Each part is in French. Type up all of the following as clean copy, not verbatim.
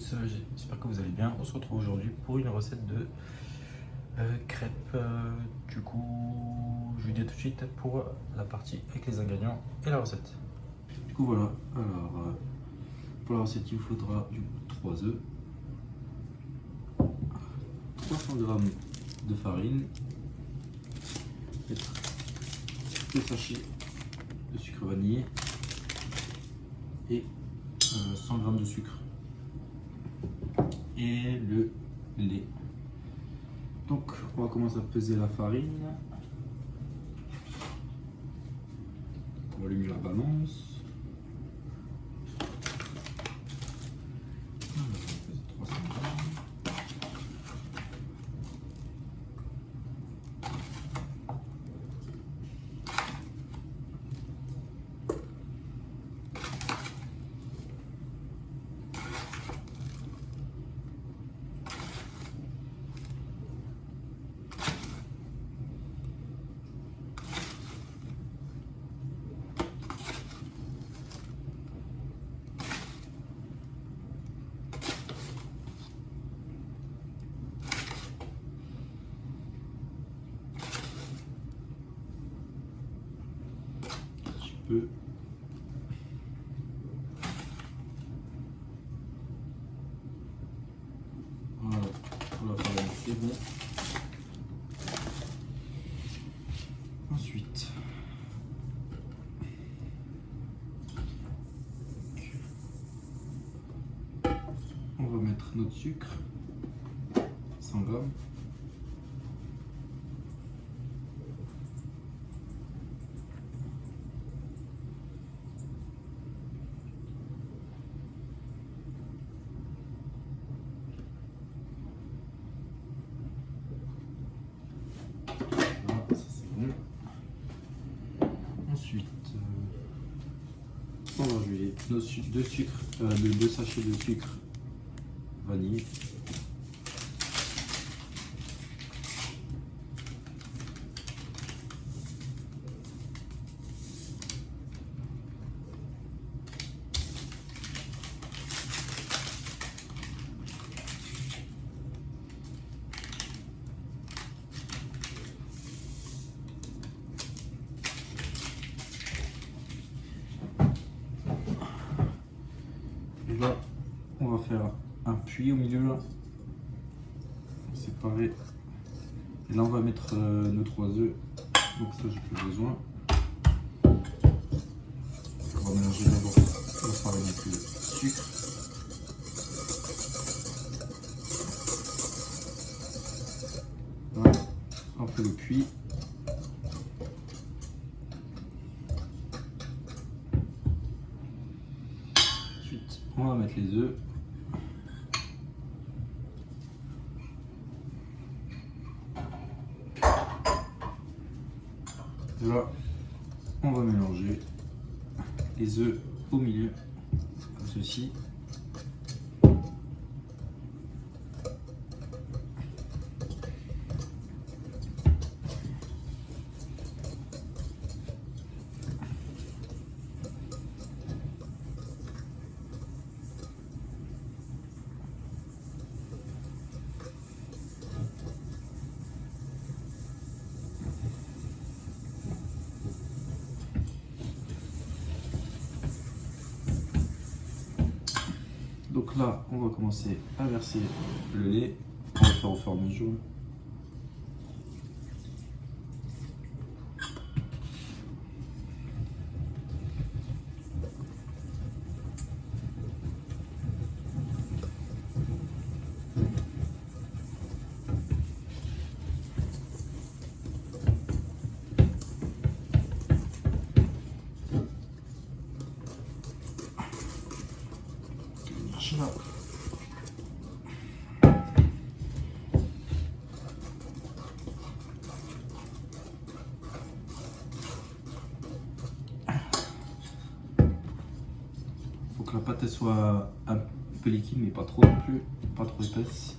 tous, j'espère que vous allez bien. On se retrouve aujourd'hui pour une recette de crêpes. Du coup, je vous dis à tout de suite pour la partie avec les ingrédients et la recette. Du coup, voilà. Alors, pour la recette, il vous faudra 3 œufs, 300 g de farine, 2 sachets de sucre vanillé et 100 g de sucre et le lait. Donc on va commencer à peser la farine. On va allumer la balance. On va peser 300 grammes. Peu. Voilà, pour la farine, c'est bon. Ensuite, on va mettre notre sucre, 100 grammes. Ensuite, on va rajouter deux sachets de sucre vanille. Et là, on va faire un puits au milieu, là, séparé. Et là, on va mettre nos 3 œufs. Donc ça, j'ai plus besoin. On va mélanger d'abord la farine avec le sucre. Là, on fait le puits. Ensuite, on va mettre les œufs. Là, on va mélanger les œufs au milieu, comme ceci. Donc là, on va commencer à verser le lait. On va le faire au fur et à mesure. Là. Faut que la pâte elle soit un peu liquide mais pas trop non plus, pas trop épaisse.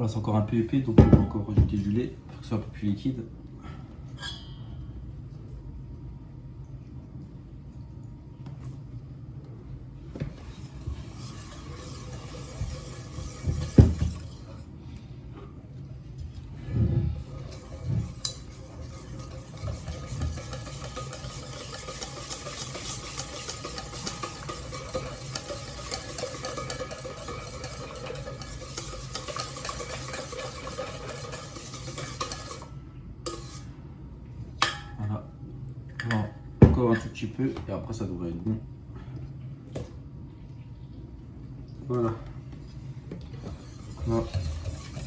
Voilà, c'est encore un peu épais, donc on va encore rajouter du lait pour que ce soit un peu plus liquide. Voilà. Bon, encore un tout petit peu et après ça devrait être bon. Voilà. Là,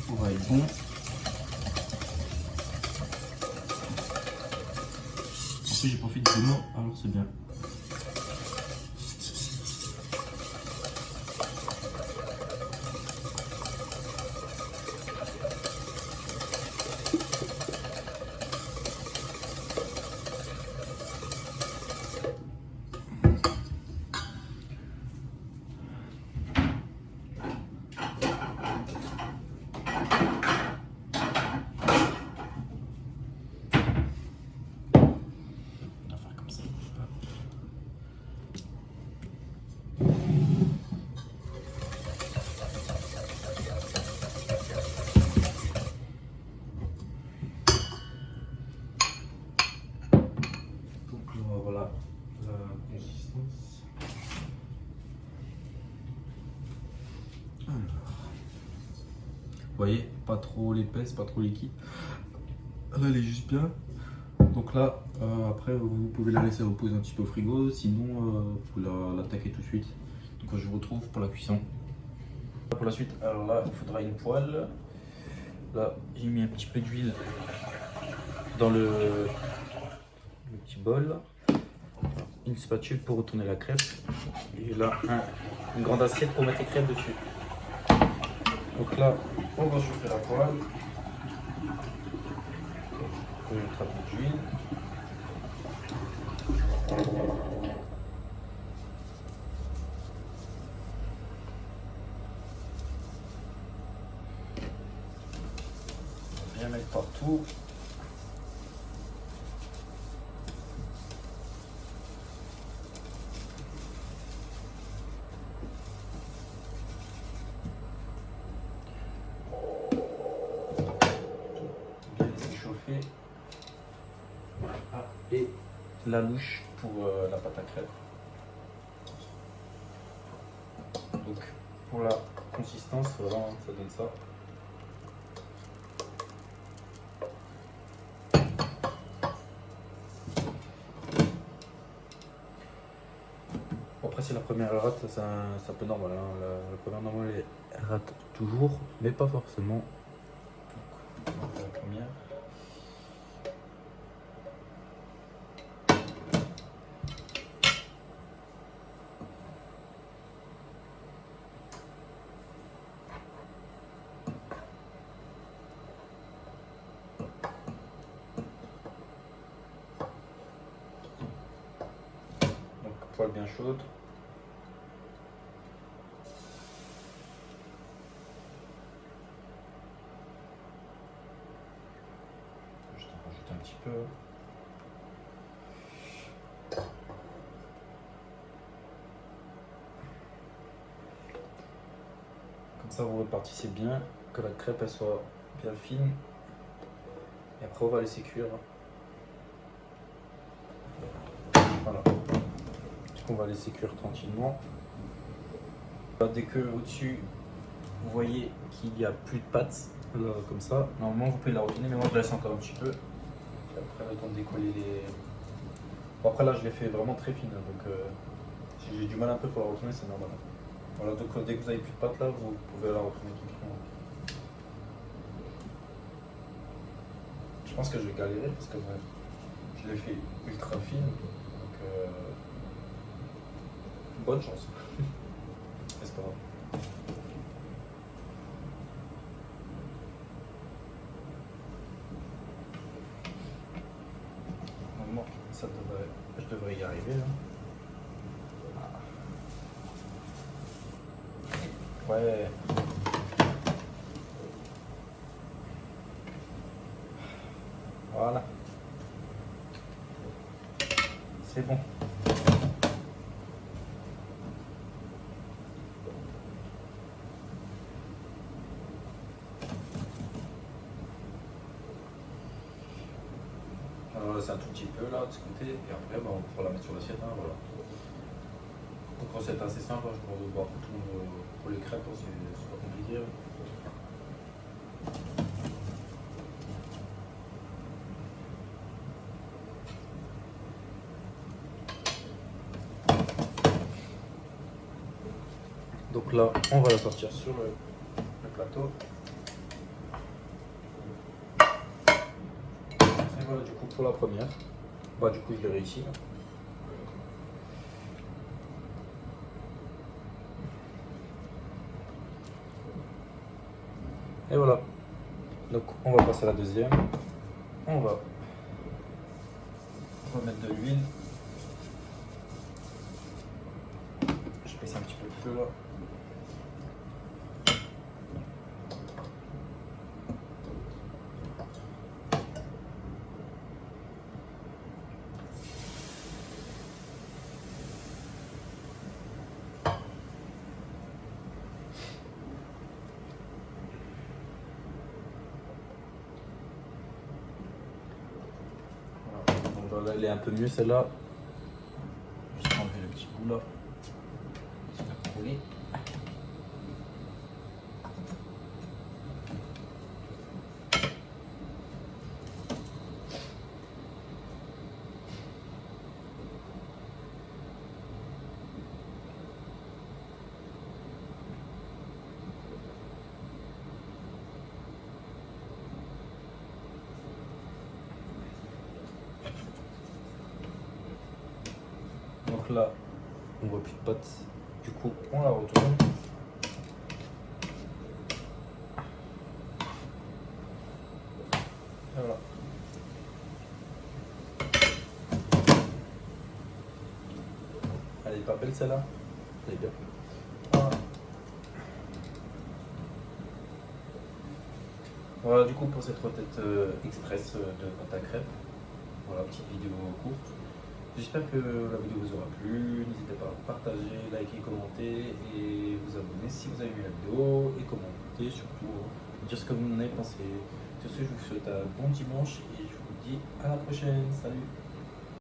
on va être bon. Ensuite, j'ai profité de l'eau, alors c'est bien. Voilà la consistance. Alors, vous voyez, pas trop l'épaisse, pas trop liquide. Là, elle est juste bien. Donc là, après, vous pouvez la laisser reposer un petit peu au frigo. Sinon, vous pouvez l'attaquer tout de suite. Donc, je vous retrouve pour la cuisson. Pour la suite, alors là, il faudra une poêle. Là, j'ai mis un petit peu d'huile dans le petit bol. Une spatule pour retourner la crêpe. Et là, une grande assiette pour mettre les crêpes dessus. Donc là, on va chauffer la poêle. Je vais mettre un peu d'huile. Bien mettre partout. Bien laisser chauffer. Ah, et la louche pour la pâte à crêpes. Donc pour la consistance, voilà, ça donne ça. Après, c'est la première rate, c'est un peu normal. Hein. La première normale, elle rate toujours, mais pas forcément. Donc, on va faire la première. Donc, poêle bien chaude. Je t'en rajoute un petit peu. Comme ça, vous répartissez bien, que la crêpe elle soit bien fine. Et après, on va laisser cuire. Voilà. On va laisser cuire tranquillement. Dès que au-dessus, vous voyez qu'il n'y a plus de pâte, comme ça, normalement vous pouvez la retourner, mais moi je la laisse encore un petit peu. Et après, le temps de décoller les. Bon, après là, je l'ai fait vraiment très fine, donc si j'ai du mal un peu pour la retourner, c'est normal. Voilà, donc dès que vous avez plus de pâte là, vous pouvez la retourner tranquillement. Je pense que je vais galérer parce que je l'ai fait ultra fine, donc bonne chance. C'est pas grave. Normalement, je devrais y arriver là. Ouais. Voilà. C'est bon. Alors là, c'est un tout petit peu là de ce côté, et après bah, on pourra la mettre sur l'assiette. Hein, voilà. Donc recette assez simple, hein, je pense, pour pour les crêpes, hein, c'est pas compliqué. Hein. Donc là, on va la sortir sur le plateau. Et voilà du coup pour la première. Bah du coup je l'ai réussi. Là. Et voilà. Donc on va passer à la deuxième. On va remettre de l'huile. Je baisse un petit peu le feu là. Donc là elle est un peu mieux celle-là. Juste enlever le petit bout là. Je vais la coller. Donc là, on voit plus de pâte. Du coup, on la retourne. Et voilà. Elle est pas belle celle-là. Elle est bien. Voilà. Voilà du coup pour cette recette express de pâte à crêpes. Voilà, petite vidéo courte. J'espère que la vidéo vous aura plu. N'hésitez pas à partager, liker, commenter et vous abonner si vous avez aimé la vidéo et commenter surtout, dire ce que vous en avez pensé. Sur ce, je vous souhaite un bon dimanche et je vous dis à la prochaine. Salut!